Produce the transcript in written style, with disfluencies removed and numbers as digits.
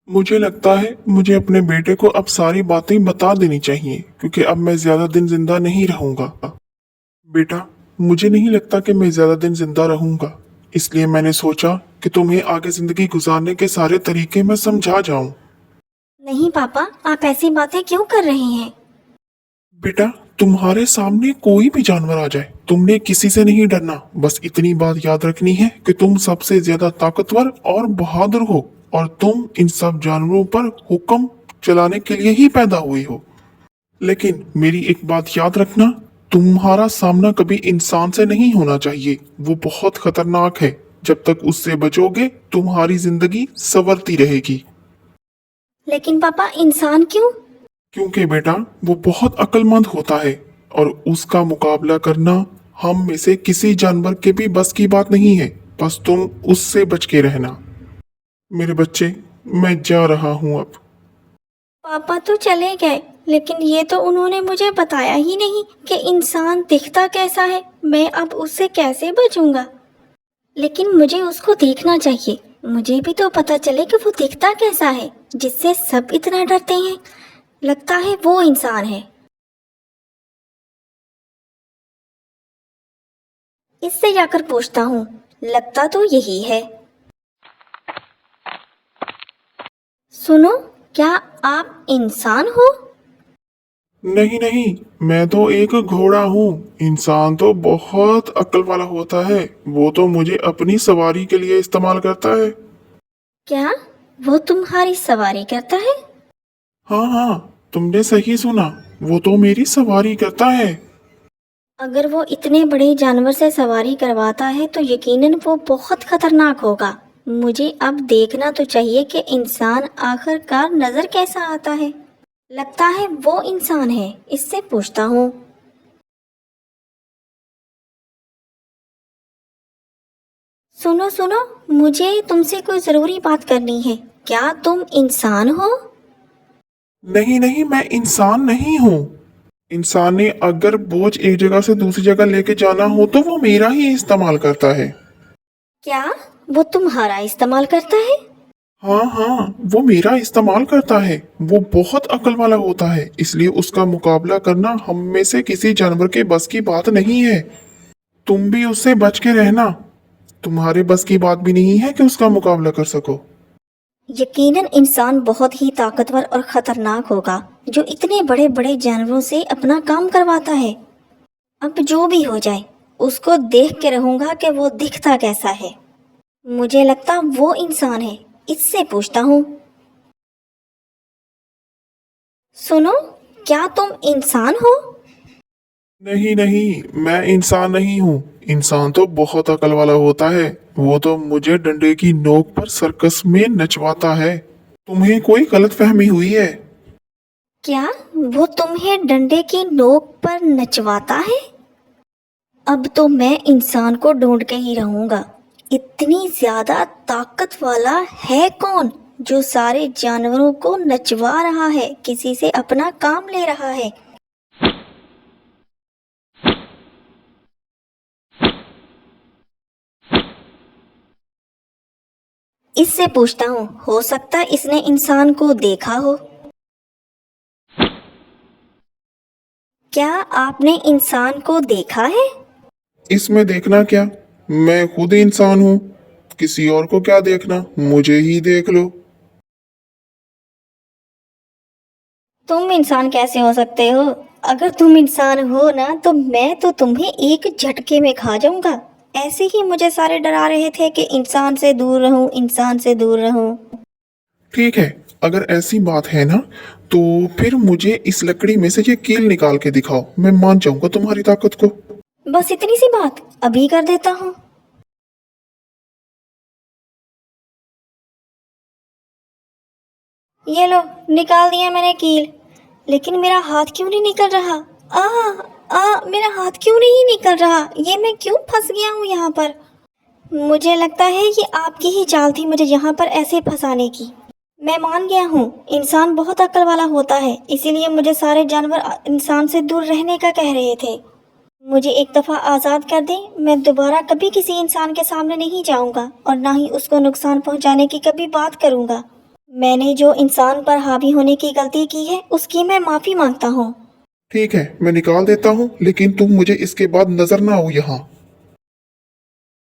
मुझे लगता है मुझे अपने बेटे को अब सारी बातें बता देनी चाहिए क्योंकि अब मैं ज्यादा दिन जिंदा नहीं रहूंगा। बेटा, मुझे नहीं लगता कि मैं ज्यादा दिन जिंदा रहूंगा, इसलिए मैंने सोचा कि तुम्हें आगे जिंदगी गुजारने के सारे तरीके मैं समझा जाऊं। नहीं पापा, आप ऐसी बातें क्यों कर रहे हैं? बेटा, तुम्हारे सामने कोई भी जानवर आ जाए, तुमने किसी से नहीं डरना। बस इतनी बात याद रखनी है कि तुम सबसे ज्यादा ताकतवर और बहादुर हो और तुम इन सब जानवरों पर हुक्म चलाने के लिए ही पैदा हुई हो। लेकिन मेरी एक बात याद रखना, तुम्हारा सामना कभी इंसान से नहीं होना चाहिए। वो बहुत खतरनाक है। जब तक उससे बचोगे तुम्हारी जिंदगी संवरती रहेगी। लेकिन पापा, इंसान क्यों? क्योंकि बेटा, वो बहुत अक्लमंद होता है और उसका मुकाबला करना हम में से किसी जानवर के भी बस की बात नहीं है। बस तुम उससे बच के रहना। मेरे बच्चे, मैं जा रहा हूँ अब। पापा तो चले गए, लेकिन ये तो उन्होंने मुझे बताया ही नहीं कि इंसान दिखता कैसा है। मैं अब उससे कैसे बचूंगा? लेकिन मुझे उसको देखना चाहिए। मुझे भी तो पता चले कि वो दिखता कैसा है जिससे सब इतना डरते हैं। लगता है वो इंसान है। इससे जाकर पूछता हूँ। लगता तो यही है। सुनो, क्या आप इंसान हो? नहीं नहीं, मैं तो एक घोड़ा हूँ। इंसान तो बहुत अक्ल वाला होता है। वो तो मुझे अपनी सवारी के लिए इस्तेमाल करता है। क्या वो तुम्हारी सवारी करता है? हाँ हाँ, तुमने सही सुना। वो तो मेरी सवारी करता है। अगर वो इतने बड़े जानवर से सवारी करवाता है तो यकीनन वो बहुत खतरनाक होगा। मुझे अब देखना तो चाहिए कि इंसान आखिरकार नजर कैसा आता है। लगता है वो इंसान है। इससे पूछता हूँ। सुनो सुनो, मुझे तुमसे कोई जरूरी बात करनी है। क्या तुम इंसान हो? नहीं नहीं, मैं इंसान नहीं हूँ। इंसान ने अगर बोझ एक जगह से दूसरी जगह लेके जाना हो तो वो मेरा ही इस्तेमाल करता है। क्या वो तुम्हारा इस्तेमाल करता है? हाँ हाँ, वो मेरा इस्तेमाल करता है। वो बहुत अक्ल वाला होता है, इसलिए उसका मुकाबला करना हम में से किसी जानवर के बस की बात नहीं है। तुम भी उससे बच के रहना। तुम्हारे बस की बात भी नहीं है कि उसका मुकाबला कर सको। यकीनन इंसान बहुत ही ताकतवर और खतरनाक होगा जो इतने बड़े बड़े जानवरों से अपना काम करवाता है। अब जो भी हो जाए, उसको देख के रहूंगा कि वो दिखता कैसा है। मुझे लगता वो इंसान है। इससे पूछता हूँ। सुनो, क्या तुम इंसान हो? नहीं नहीं, मैं इंसान नहीं हूँ। इंसान तो बहुत अकल वाला होता है। वो तो मुझे डंडे की नोक पर सर्कस में नचवाता है। तुम्हें कोई गलतफहमी हुई है। क्या वो तुम्हें डंडे की नोक पर नचवाता है? अब तो मैं इंसान को ढूंढ के ही रहूंगा। इतनी ज्यादा ताकत वाला है कौन जो सारे जानवरों को नचवा रहा है, किसी से अपना काम ले रहा है? इससे पूछता हूँ। हो सकता है इसने इंसान को देखा हो। क्या आपने इंसान को देखा है? इसमें देखना क्या? मैं खुद इंसान हूँ। किसी और को क्या देखना, मुझे ही देख लो। तुम इंसान कैसे हो सकते हो? अगर तुम इंसान हो ना तो मैं तो तुम्हें एक झटके में खा जाऊंगा। ऐसे ही मुझे सारे डरा रहे थे कि इंसान से दूर रहूं, इंसान से दूर रहूं। ठीक है, अगर ऐसी बात है ना, तो फिर मुझे इस लकड़ी में से ये कील निकाल के दिखाओ। मैं मान जाऊंगा तुम्हारी ताकत को। बस इतनी सी बात, अभी कर देता हूँ। ये लो, निकाल दिया मैंने कील। लेकिन मेरा हाथ क्यों नहीं निकल रहा? मेरा हाथ क्यों नहीं निकल रहा? ये मैं क्यों फंस गया हूँ यहाँ पर? मुझे लगता है ये आपकी ही चाल थी मुझे यहाँ पर ऐसे फंसाने की। मैं मान गया हूँ, इंसान बहुत अक्ल वाला होता है, इसीलिए मुझे सारे जानवर इंसान से दूर रहने का कह रहे थे। मुझे एक दफ़ा आज़ाद कर दें, मैं दोबारा कभी किसी इंसान के सामने नहीं जाऊँगा और ना ही उसको नुकसान पहुँचाने की कभी बात करूँगा। میں نے جو انسان پر حاوی ہونے کی غلطی کی ہے اس کی میں معافی مانگتا ہوں۔ ٹھیک ہے، میں نکال دیتا ہوں، لیکن تم مجھے اس کے بعد نظر نہ آؤ یہاں۔